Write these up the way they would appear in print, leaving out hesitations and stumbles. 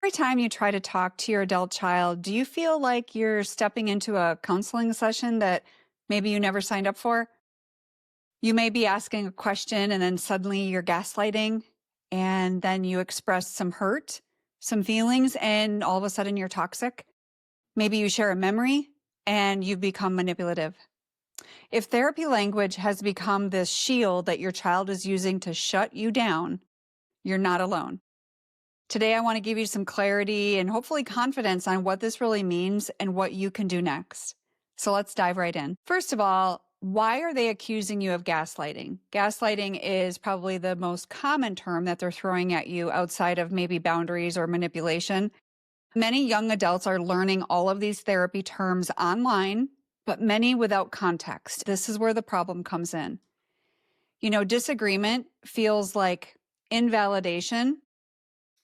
Every time you try to talk to your adult child, do you feel like you're stepping into a counseling session that maybe you never signed up for? You may be asking a question and then suddenly you're gaslighting, and then you express some hurt, some feelings, and all of a sudden you're toxic. Maybe you share a memory and you've become manipulative. If therapy language has become this shield that your child is using to shut you down, you're not alone. Today, I want to give you some clarity and hopefully confidence on what this really means and what you can do next. So let's dive right in. First of all, why are they accusing you of gaslighting? Gaslighting is probably the most common term that they're throwing at you outside of maybe boundaries or manipulation. Many young adults are learning all of these therapy terms online, but many without context. This is where the problem comes in. Disagreement feels like invalidation,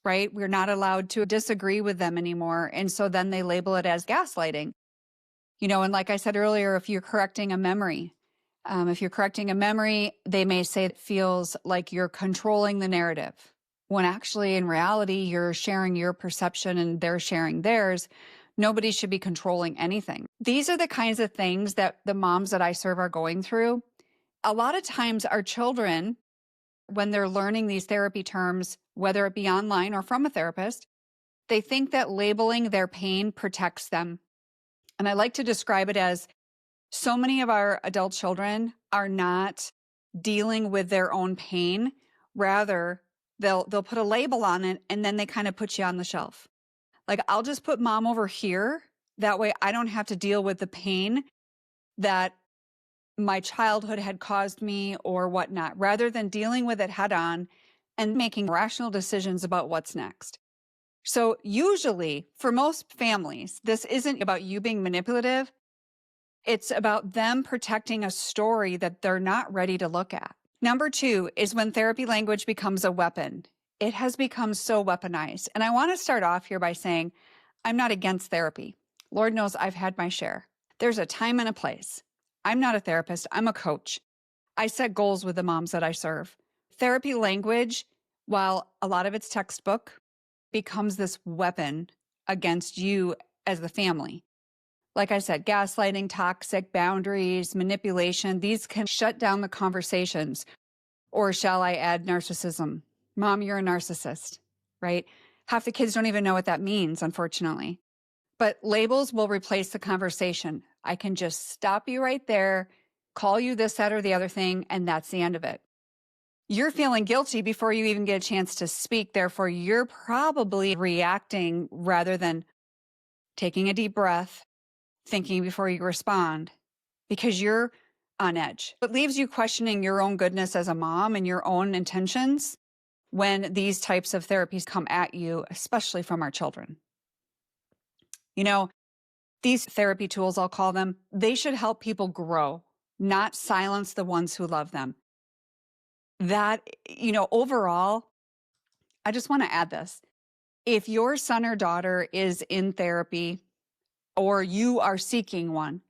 right? We're not allowed to disagree with them anymore. And so then they label it as gaslighting. And like I said earlier, if you're correcting a memory, they may say it feels like you're controlling the narrative, when actually in reality, you're sharing your perception and they're sharing theirs. Nobody should be controlling anything. These are the kinds of things that the moms that I serve are going through. A lot of times our children, when they're learning these therapy terms, whether it be online or from a therapist, they think that labeling their pain protects them. And I like to describe it as so many of our adult children are not dealing with their own pain. Rather, they'll put a label on it and then they kind of put you on the shelf. Like, I'll just put mom over here. That way I don't have to deal with the pain that my childhood had caused me or whatnot, rather than dealing with it head on and making rational decisions about what's next. So usually for most families, this isn't about you being manipulative. It's about them protecting a story that they're not ready to look at. Number 2 is when therapy language becomes a weapon. It has become so weaponized. And I want to start off here by saying, I'm not against therapy. Lord knows I've had my share. There's a time and a place. I'm not a therapist. I'm a coach. I set goals with the moms that I serve. Therapy language, while a lot of it's textbook, becomes this weapon against you as the family. Like I said, gaslighting, toxic, boundaries, manipulation, these can shut down the conversations. Or shall I add narcissism? Mom, you're a narcissist, right? Half the kids don't even know what that means, unfortunately. But labels will replace the conversation. I can just stop you right there, call you this, that, or the other thing, and that's the end of it. You're feeling guilty before you even get a chance to speak. Therefore, you're probably reacting rather than taking a deep breath, thinking before you respond, because you're on edge. It leaves you questioning your own goodness as a mom and your own intentions when these types of therapies come at you, especially from our children. These therapy tools, I'll call them, they should help people grow, not silence the ones who love them. That, overall, I just want to add this. If your son or daughter is in therapy or you are seeking one,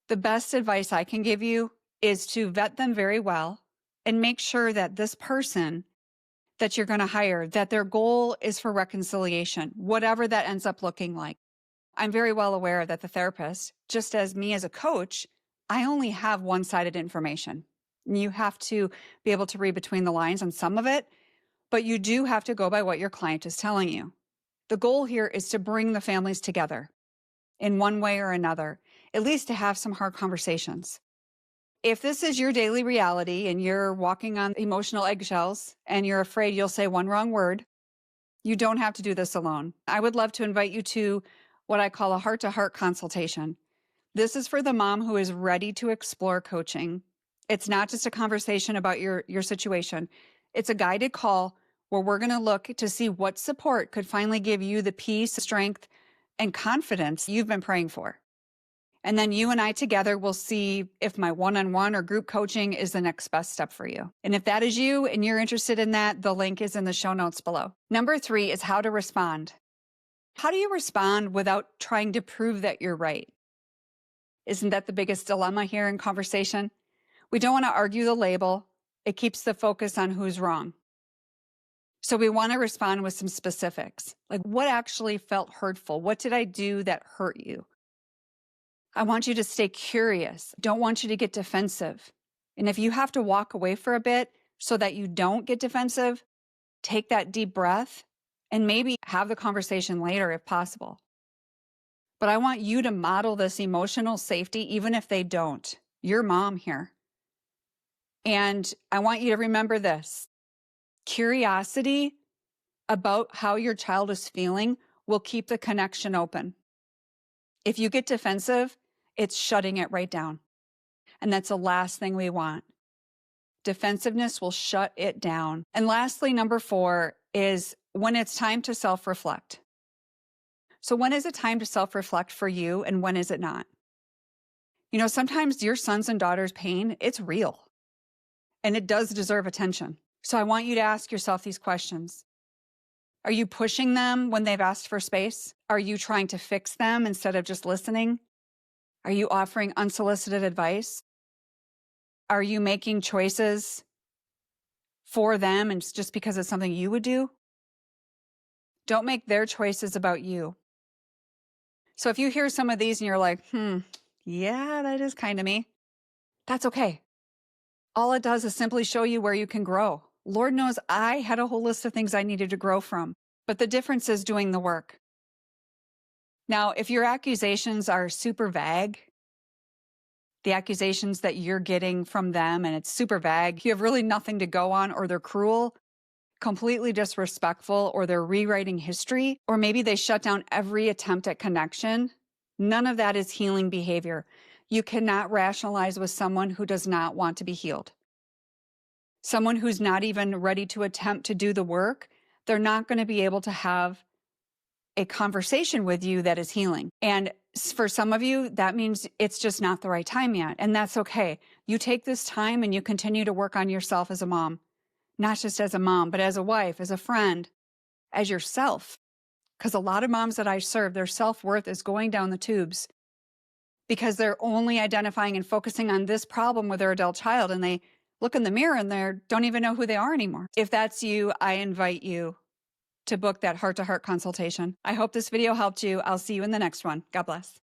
the best advice I can give you is to vet them very well and make sure that this person that you're going to hire, that their goal is for reconciliation, whatever that ends up looking like. I'm very well aware that the therapist, just as me as a coach, I only have one-sided information. You have to be able to read between the lines on some of it, but you do have to go by what your client is telling you. The goal here is to bring the families together in one way or another, at least to have some hard conversations. If this is your daily reality and you're walking on emotional eggshells and you're afraid you'll say one wrong word, you don't have to do this alone. I would love to invite you to what I call a heart-to-heart consultation. This is for the mom who is ready to explore coaching. It's not just a conversation about your situation. It's a guided call where we're going to look to see what support could finally give you the peace, strength, and confidence you've been praying for. And then you and I together will see if my one-on-one or group coaching is the next best step for you. And if that is you and you're interested in that, the link is in the show notes below. Number 3 is how to respond. How do you respond without trying to prove that you're right? Isn't that the biggest dilemma here in conversation? We don't want to argue the label. It keeps the focus on who's wrong. So we want to respond with some specifics, like what actually felt hurtful? What did I do that hurt you? I want you to stay curious. Don't want you to get defensive. And if you have to walk away for a bit so that you don't get defensive, take that deep breath and maybe have the conversation later if possible. But I want you to model this emotional safety, even if they don't. You're mom here. And I want you to remember this. Curiosity about how your child is feeling will keep the connection open. If you get defensive, it's shutting it right down. And that's the last thing we want. Defensiveness will shut it down. And lastly, number 4 is when it's time to self-reflect. So when is it time to self-reflect for you and when is it not? You know, sometimes your sons and daughters' pain, it's real. And it does deserve attention. So I want you to ask yourself these questions. Are you pushing them when they've asked for space? Are you trying to fix them instead of just listening? Are you offering unsolicited advice? Are you making choices for them and just because it's something you would do? Don't make their choices about you. So if you hear some of these and you're like, yeah, that is kind of me, that's okay. All it does is simply show you where you can grow. Lord knows I had a whole list of things I needed to grow from, but the difference is doing the work. Now, if your accusations are super vague, the accusations that you're getting from them and it's super vague, you have really nothing to go on, or they're cruel, completely disrespectful, or they're rewriting history, or maybe they shut down every attempt at connection, none of that is healing behavior. You cannot rationalize with someone who does not want to be healed. Someone who's not even ready to attempt to do the work, they're not going to be able to have a conversation with you that is healing. And for some of you, that means it's just not the right time yet. And that's okay. You take this time and you continue to work on yourself as a mom, not just as a mom, but as a wife, as a friend, as yourself. Because a lot of moms that I serve, their self-worth is going down the tubes because they're only identifying and focusing on this problem with their adult child. And they look in the mirror and they don't even know who they are anymore. If that's you, I invite you to book that heart-to-heart consultation. I hope this video helped you. I'll see you in the next one. God bless.